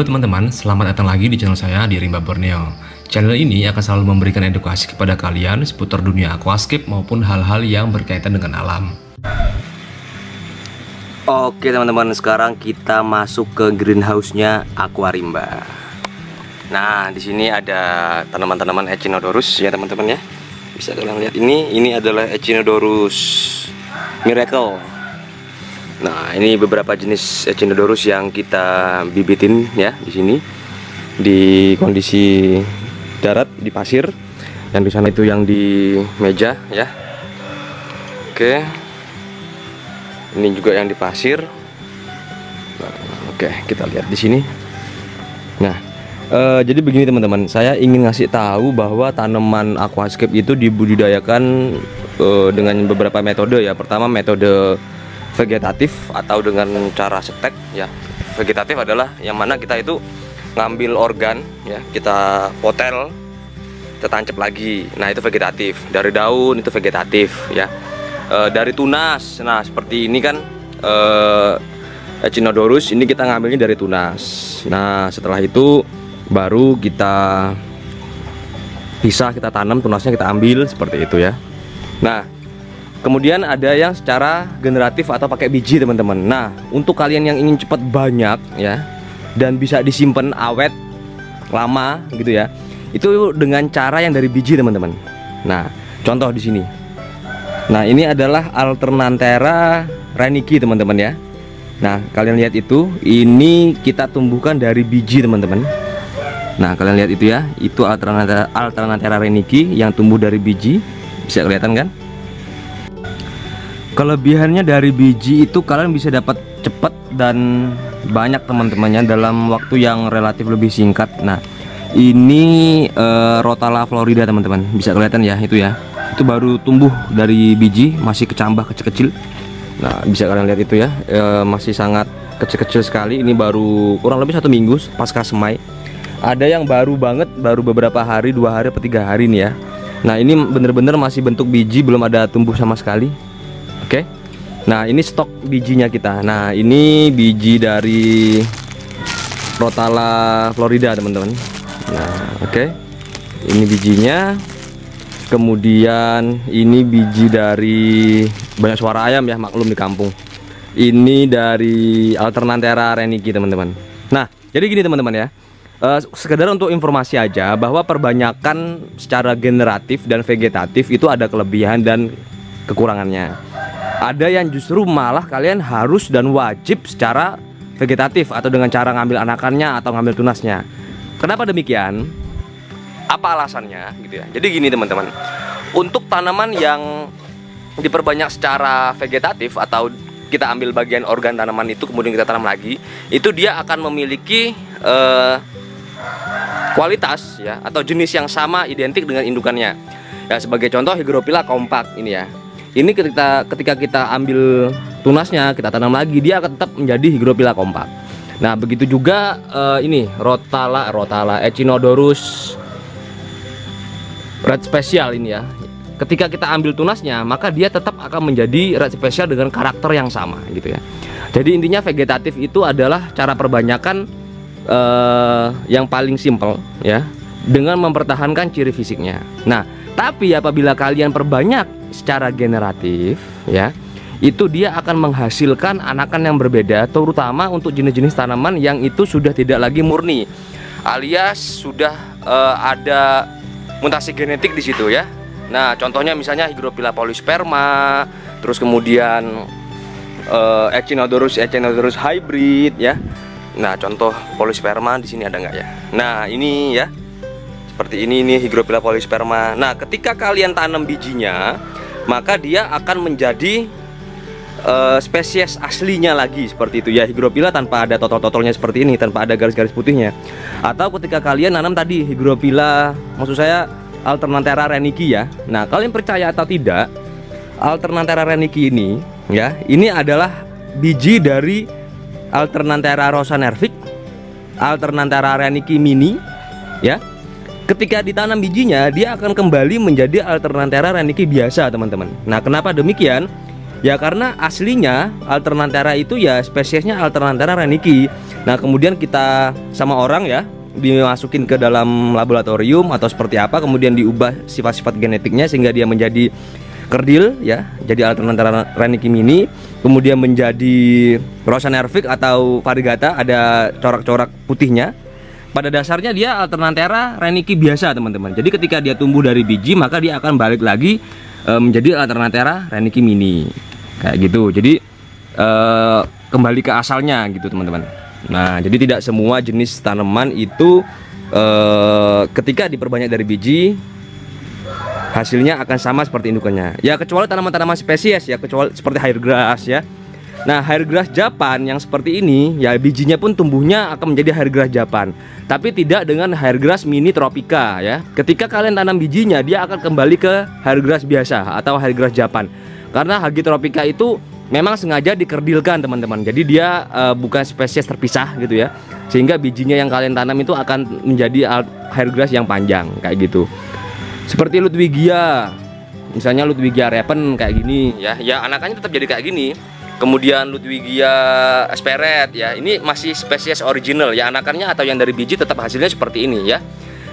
Halo teman-teman, selamat datang lagi di channel saya di Rimba Borneo. Channel ini akan selalu memberikan edukasi kepada kalian seputar dunia aquascape maupun hal-hal yang berkaitan dengan alam. Oke teman-teman, sekarang kita masuk ke greenhouse-nya Aquarimba. Nah, di sini ada tanaman-tanaman Echinodorus ya teman-teman ya. Bisa kalian lihat ini adalah Echinodorus Miracle. Nah, ini beberapa jenis Echinodorus yang kita bibitin ya di sini di kondisi darat di pasir, yang di sana itu yang di meja ya. Oke. Ini juga yang di pasir. Nah, oke, kita lihat di sini. Nah, jadi begini teman-teman, saya ingin ngasih tahu bahwa tanaman aquascape itu dibudidayakan dengan beberapa metode ya. Pertama, metode vegetatif atau dengan cara setek ya. Vegetatif adalah yang mana kita itu ngambil organ ya, kita potel, kita tancap lagi. Nah, itu vegetatif. Dari daun itu vegetatif ya. Dari tunas, nah seperti ini kan Echinodorus, ini kita ngambilnya dari tunas. Nah, setelah itu baru kita pisah, kita tanam tunasnya, kita ambil seperti itu ya. Nah, kemudian ada yang secara generatif atau pakai biji teman-teman. Nah, untuk kalian yang ingin cepat banyak ya dan bisa disimpan awet lama gitu ya, itu dengan cara yang dari biji teman-teman. Nah, contoh di sini. Nah, ini adalah Alternanthera reniki teman-teman ya. Nah, kalian lihat itu, ini kita tumbuhkan dari biji teman-teman. Nah, kalian lihat itu ya, itu Alternanthera reniki yang tumbuh dari biji. Bisa kelihatan kan? Kelebihannya dari biji itu kalian bisa dapat cepat dan banyak teman-temannya dalam waktu yang relatif lebih singkat. Nah, ini Rotala florida teman-teman, bisa kelihatan ya itu ya. Itu baru tumbuh dari biji, masih kecambah kecil-kecil. Nah, bisa kalian lihat itu ya, masih sangat kecil-kecil sekali. Ini baru kurang lebih 1 minggu pasca semai. Ada yang baru banget, baru beberapa hari, 2 hari atau 3 hari nih ya. Nah, ini bener-bener masih bentuk biji, belum ada tumbuh sama sekali. Oke. Nah, ini stok bijinya kita. Nah, ini biji dari Rotala florida teman-teman. Nah, oke. Ini bijinya. Kemudian ini biji dari banyak suara ayam ya, maklum di kampung. Ini dari Alternanthera reniki teman-teman. Nah, jadi gini teman-teman ya, sekedar untuk informasi aja bahwa perbanyakan secara generatif dan vegetatif itu ada kelebihan dan kekurangannya. Ada yang justru malah kalian harus dan wajib secara vegetatif atau dengan cara ngambil anakannya atau ngambil tunasnya. Kenapa demikian? Apa alasannya gitu ya? Jadi gini teman-teman, untuk tanaman yang diperbanyak secara vegetatif atau kita ambil bagian organ tanaman itu kemudian kita tanam lagi, itu dia akan memiliki kualitas ya atau jenis yang sama identik dengan indukannya. Ya, sebagai contoh Hygrophila compact ini ya. Ini ketika kita ambil tunasnya, kita tanam lagi, dia akan tetap menjadi Hygrophila compact. Nah, begitu juga ini Rotala Echinodorus red special ini ya. Ketika kita ambil tunasnya, maka dia tetap akan menjadi red special dengan karakter yang sama gitu ya. Jadi intinya vegetatif itu adalah cara perbanyakan yang paling simpel ya, dengan mempertahankan ciri fisiknya. Nah, tapi apabila kalian perbanyak secara generatif ya, itu dia akan menghasilkan anakan yang berbeda, terutama untuk jenis-jenis tanaman yang itu sudah tidak lagi murni, alias sudah ada mutasi genetik di situ ya. Nah, contohnya misalnya Hygrophila polysperma, terus kemudian Echinodorus hybrid ya. Nah, contoh polysperma di sini ada nggak ya? Nah, ini ya. Seperti ini Hygrophila polysperma. Nah, ketika kalian tanam bijinya, maka dia akan menjadi spesies aslinya lagi seperti itu ya. Hygrophila tanpa ada totol-totolnya seperti ini, tanpa ada garis-garis putihnya. Atau ketika kalian nanam tadi Hygrophila, maksud saya Alternanthera reniki ya. Nah, kalian percaya atau tidak, Alternanthera reniki ini ya, ini adalah biji dari Alternanthera rosa nervic, Alternanthera reniki mini ya. Ketika ditanam bijinya, dia akan kembali menjadi Alternanthera reniki biasa teman-teman. Nah, kenapa demikian? Ya karena aslinya Alternanthera itu ya spesiesnya Alternanthera reniki. Nah kemudian kita sama orang ya dimasukin ke dalam laboratorium atau seperti apa, kemudian diubah sifat-sifat genetiknya sehingga dia menjadi kerdil ya, jadi Alternanthera reniki mini, kemudian menjadi Rosa nervix atau variegata, ada corak-corak putihnya. Pada dasarnya dia Alternanthera reniki biasa teman-teman. Jadi ketika dia tumbuh dari biji maka dia akan balik lagi menjadi Alternanthera reniki mini kayak gitu. Jadi kembali ke asalnya gitu teman-teman. Nah jadi tidak semua jenis tanaman itu ketika diperbanyak dari biji hasilnya akan sama seperti indukannya. Ya kecuali tanaman-tanaman spesies ya, kecuali seperti hair grass ya. Nah hair grass Japan yang seperti ini ya bijinya pun tumbuhnya akan menjadi hair grass Japan, tapi tidak dengan hair grass mini tropika ya. Ketika kalian tanam bijinya dia akan kembali ke hair grass biasa atau hair grass Japan. Karena Hagi tropika itu memang sengaja dikerdilkan teman-teman. Jadi dia bukan spesies terpisah gitu ya. Sehingga bijinya yang kalian tanam itu akan menjadi hair grass yang panjang kayak gitu. Seperti Ludwigia, misalnya Ludwigia repen kayak gini ya, ya anakannya tetap jadi kayak gini. Kemudian Ludwigia asperet ya, ini masih spesies original ya, anakannya atau yang dari biji tetap hasilnya seperti ini ya.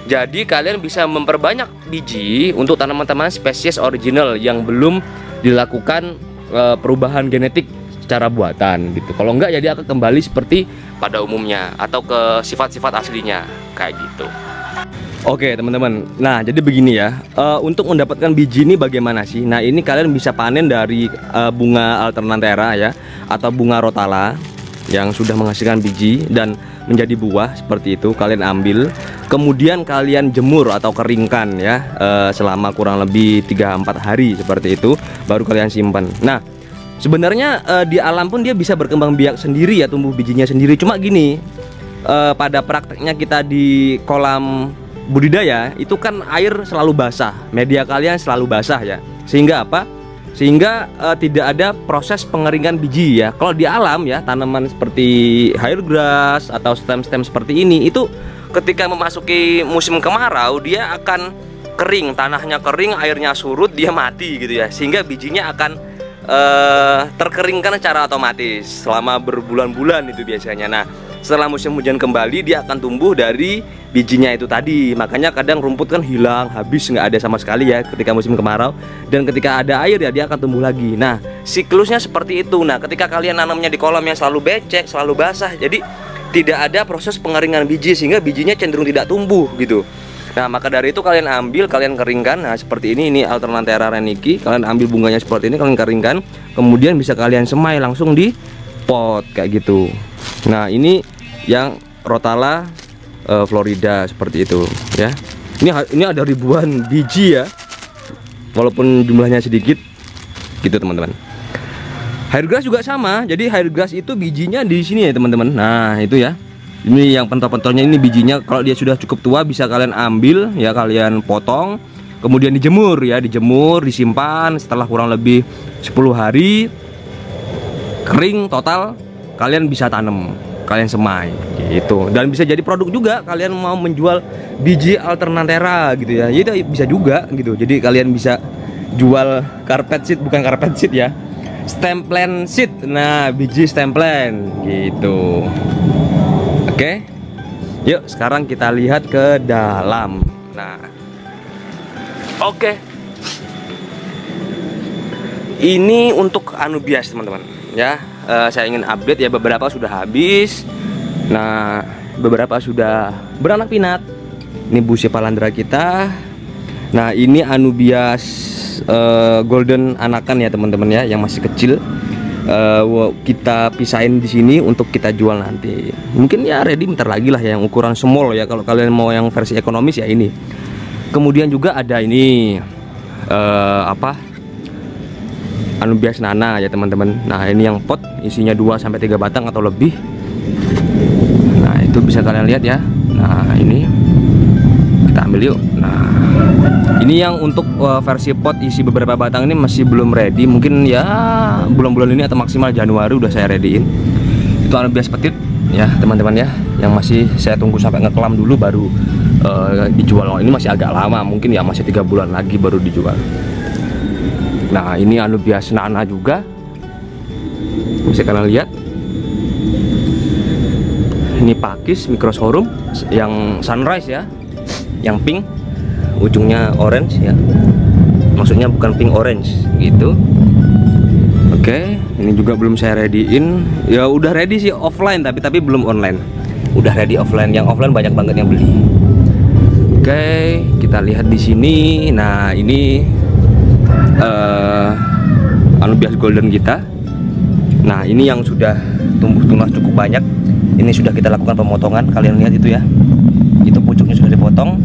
Jadi kalian bisa memperbanyak biji untuk tanaman-tanaman spesies original yang belum dilakukan perubahan genetik secara buatan gitu. Kalau enggak ya dia akan kembali seperti pada umumnya atau ke sifat-sifat aslinya kayak gitu. Oke teman-teman, nah jadi begini ya, untuk mendapatkan biji ini bagaimana sih? Nah ini kalian bisa panen dari bunga Alternanthera ya, atau bunga Rotala yang sudah menghasilkan biji dan menjadi buah seperti itu. Kalian ambil, kemudian kalian jemur atau keringkan ya, selama kurang lebih 3-4 hari seperti itu, baru kalian simpan. Nah sebenarnya di alam pun dia bisa berkembang biak sendiri ya, tumbuh bijinya sendiri. Cuma gini, pada prakteknya kita di kolam budidaya itu kan air selalu basah, media kalian selalu basah ya, sehingga apa? Sehingga tidak ada proses pengeringan biji ya. Kalau di alam ya, tanaman seperti hair grass atau stem-stem seperti ini itu ketika memasuki musim kemarau dia akan kering, tanahnya kering, airnya surut, dia mati gitu ya, sehingga bijinya akan terkeringkan secara otomatis selama berbulan-bulan itu biasanya. Nah setelah musim hujan kembali dia akan tumbuh dari bijinya itu tadi. Makanya kadang rumput kan hilang, habis nggak ada sama sekali ya ketika musim kemarau. Dan ketika ada air ya dia akan tumbuh lagi. Nah siklusnya seperti itu. Nah ketika kalian nanamnya di kolam yang selalu becek, selalu basah, jadi tidak ada proses pengeringan biji sehingga bijinya cenderung tidak tumbuh gitu. Nah maka dari itu kalian ambil, kalian keringkan. Nah seperti ini Alternanthera reniki. Kalian ambil bunganya seperti ini, kalian keringkan, kemudian bisa kalian semai langsung di pot kayak gitu. Nah ini yang Rotala Florida seperti itu ya. Ini ada ribuan biji ya, walaupun jumlahnya sedikit gitu teman-teman. Hair grass juga sama. Jadi hair grass itu bijinya di sini ya teman-teman. Nah itu ya, ini yang pentol-pentolnya ini bijinya. Kalau dia sudah cukup tua bisa kalian ambil ya, kalian potong, kemudian dijemur ya, dijemur, disimpan. Setelah kurang lebih 10 hari kering total, kalian bisa tanam, kalian semai gitu. Dan bisa jadi produk juga, kalian mau menjual biji Alternanthera gitu ya, itu bisa juga gitu. Jadi kalian bisa jual carpet seed, bukan carpet seed ya, stem plant seed. Nah biji stem plant gitu. Oke, yuk sekarang kita lihat ke dalam. Nah oke, ini untuk anubias teman-teman ya. Saya ingin update ya, beberapa sudah habis. Nah beberapa sudah beranak pinak. Ini Busia palandra kita. Nah ini anubias golden anakan ya teman-teman ya, yang masih kecil. Kita pisahin di sini untuk kita jual nanti. Mungkin ya ready bentar lagi lah ya, yang ukuran small ya. Kalau kalian mau yang versi ekonomis ya ini. Kemudian juga ada ini anubias nana ya teman-teman. Nah ini yang pot isinya 2-3 batang atau lebih. Nah itu bisa kalian lihat ya. Nah ini kita ambil yuk. Nah ini yang untuk versi pot isi beberapa batang ini masih belum ready. Mungkin ya bulan-bulan ini atau maksimal Januari udah saya readyin. Itu anubias petit ya teman-teman ya, yang masih saya tunggu sampai ngekelam dulu baru dijual. Ini masih agak lama, mungkin ya masih 3 bulan lagi baru dijual. Nah ini anubias nana juga bisa kalian lihat. Ini pakis microshowroom yang sunrise ya, yang pink, ujungnya orange ya, maksudnya bukan pink orange gitu. Oke, ini juga belum saya ready-in. Ya udah ready sih offline, tapi belum online. Udah ready offline, yang offline banyak banget yang beli. Oke, kita lihat di sini. Nah, ini Anubias golden kita. Nah, ini yang sudah tumbuh tunas cukup banyak. Ini sudah kita lakukan pemotongan, kalian lihat itu ya. Itu pucuknya sudah dipotong.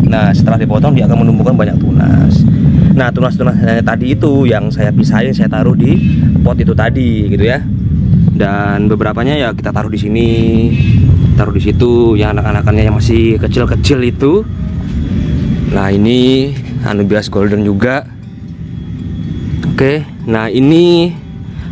Nah, setelah dipotong dia akan menumbuhkan banyak tunas. Nah, tunas-tunas tadi itu yang saya pisahin, saya taruh di pot itu tadi gitu ya. Dan beberapanya ya kita taruh di sini, taruh di situ. Yang anak-anakannya yang masih kecil-kecil itu. Nah, ini Anubias golden juga. Oke, nah ini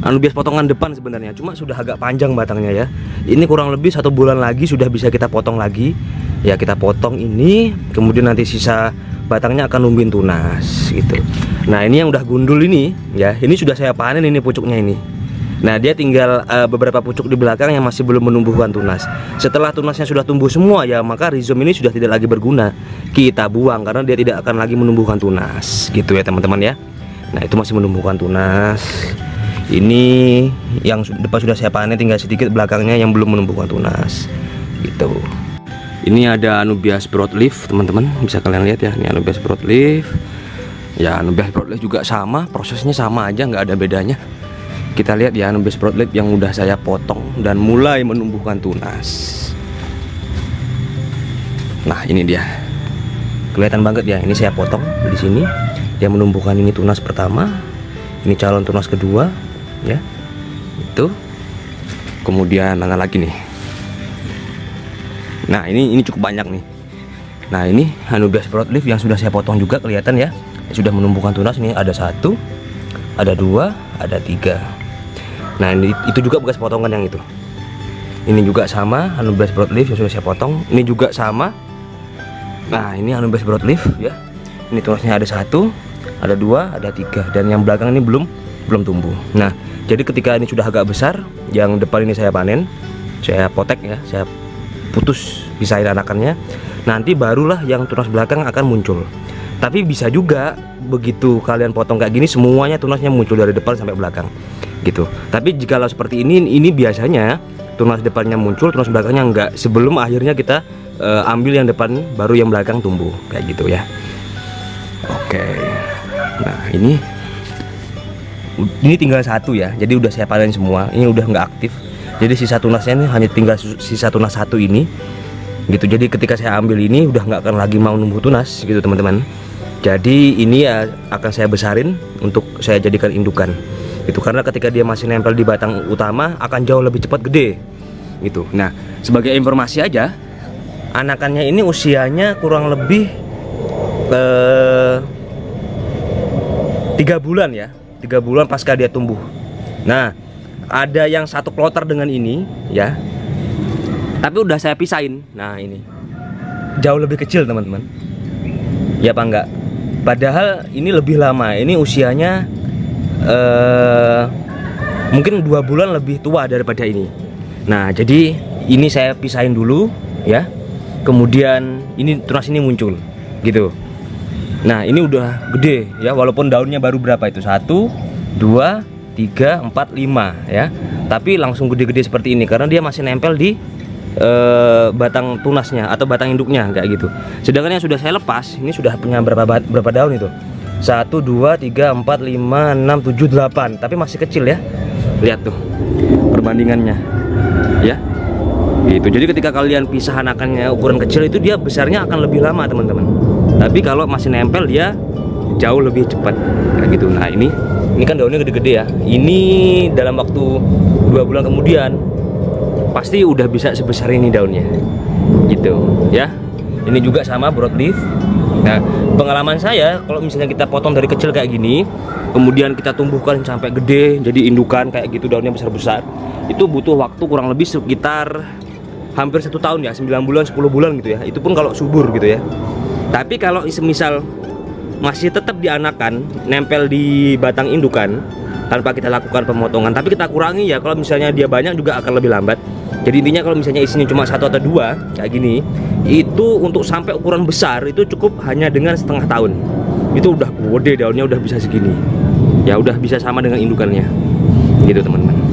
Anubias potongan depan sebenarnya, cuma sudah agak panjang batangnya ya. Ini kurang lebih 1 bulan lagi sudah bisa kita potong lagi. Ya kita potong ini, kemudian nanti sisa batangnya akan numbuhin tunas gitu. Nah ini yang udah gundul ini ya, ini sudah saya panen ini pucuknya ini. Nah dia tinggal beberapa pucuk di belakang yang masih belum menumbuhkan tunas. Setelah tunasnya sudah tumbuh semua ya, maka rhizome ini sudah tidak lagi berguna. Kita buang karena dia tidak akan lagi menumbuhkan tunas gitu ya teman-teman ya. Nah itu masih menumbuhkan tunas. Ini yang depan sudah saya panen, tinggal sedikit belakangnya yang belum menumbuhkan tunas gitu. Ini ada Anubias broadleaf teman-teman, bisa kalian lihat ya. Ini Anubias broadleaf. Ya Anubias broadleaf juga sama, prosesnya sama aja, nggak ada bedanya. Kita lihat ya Anubias broadleaf yang udah saya potong dan mulai menumbuhkan tunas. Nah ini dia, kelihatan banget ya. Ini saya potong di sini, dia menumbuhkan ini tunas pertama, ini calon tunas kedua ya, itu kemudian mana lagi nih. Nah ini cukup banyak nih. Nah ini Anubias broadleaf yang sudah saya potong juga, kelihatan ya, sudah menumbuhkan tunas. Ini ada 1, ada 2, ada 3. Nah ini itu juga bekas potongan yang itu. Ini juga sama Anubias broadleaf yang sudah saya potong. Ini juga sama. Nah ini Anubias broadleaf ya. Ini tunasnya ada 1, ada 2, ada 3, dan yang belakang ini belum tumbuh. Nah jadi ketika ini sudah agak besar, yang depan ini saya panen, saya potek ya, saya putus, pisahin anakannya. Nanti barulah yang tunas belakang akan muncul. Tapi bisa juga begitu kalian potong kayak gini, semuanya tunasnya muncul dari depan sampai belakang gitu. Tapi jikalau seperti ini biasanya tunas depannya muncul, tunas belakangnya enggak. Sebelum akhirnya kita ambil yang depan, baru yang belakang tumbuh kayak gitu ya. Oke. Nah ini tinggal 1 ya, jadi udah saya panen semua. Ini udah nggak aktif, jadi sisa tunasnya ini hanya tinggal sisa tunas 1 ini gitu. Jadi ketika saya ambil ini udah nggak akan lagi mau numbuh tunas gitu teman-teman. Jadi ini ya akan saya besarin untuk saya jadikan indukan gitu, karena ketika dia masih nempel di batang utama akan jauh lebih cepat gede gitu. Nah sebagai informasi aja, anakannya ini usianya kurang lebih 3 bulan ya, 3 bulan pasca dia tumbuh. Nah ada yang 1 kloter dengan ini ya, tapi udah saya pisahin. Nah ini jauh lebih kecil teman-teman, ya apa enggak? Padahal ini lebih lama, ini usianya mungkin 2 bulan lebih tua daripada ini. Nah jadi ini saya pisahin dulu ya, kemudian ini tunas ini muncul gitu. Nah ini udah gede ya, walaupun daunnya baru berapa itu, 1, 2, 3, 4, 5 ya, tapi langsung gede-gede seperti ini karena dia masih nempel di batang tunasnya atau batang induknya kayak gitu. Sedangkan yang sudah saya lepas ini sudah punya berapa daun itu, 1, 2, 3, 4, 5, 6, 7, 8, tapi masih kecil ya. Lihat tuh perbandingannya ya gitu. Jadi ketika kalian pisah anakannya ukuran kecil itu, dia besarnya akan lebih lama teman-teman. Tapi kalau masih nempel dia jauh lebih cepat kayak gitu. Nah ini kan daunnya gede-gede ya. Ini dalam waktu 2 bulan kemudian pasti udah bisa sebesar ini daunnya gitu ya. Ini juga sama broadleaf. Nah pengalaman saya, kalau misalnya kita potong dari kecil kayak gini, kemudian kita tumbuhkan sampai gede jadi indukan kayak gitu, daunnya besar-besar, itu butuh waktu kurang lebih sekitar hampir 1 tahun ya, 9 bulan 10 bulan gitu ya. Itu pun kalau subur gitu ya. Tapi kalau semisal masih tetap dianakan, nempel di batang indukan, tanpa kita lakukan pemotongan. Tapi kita kurangi ya, kalau misalnya dia banyak juga akan lebih lambat. Jadi intinya kalau misalnya isinya cuma 1 atau 2 kayak gini, itu untuk sampai ukuran besar itu cukup hanya dengan setengah tahun. Itu udah gede, daunnya udah bisa segini. Ya udah bisa sama dengan indukannya. Gitu teman-teman.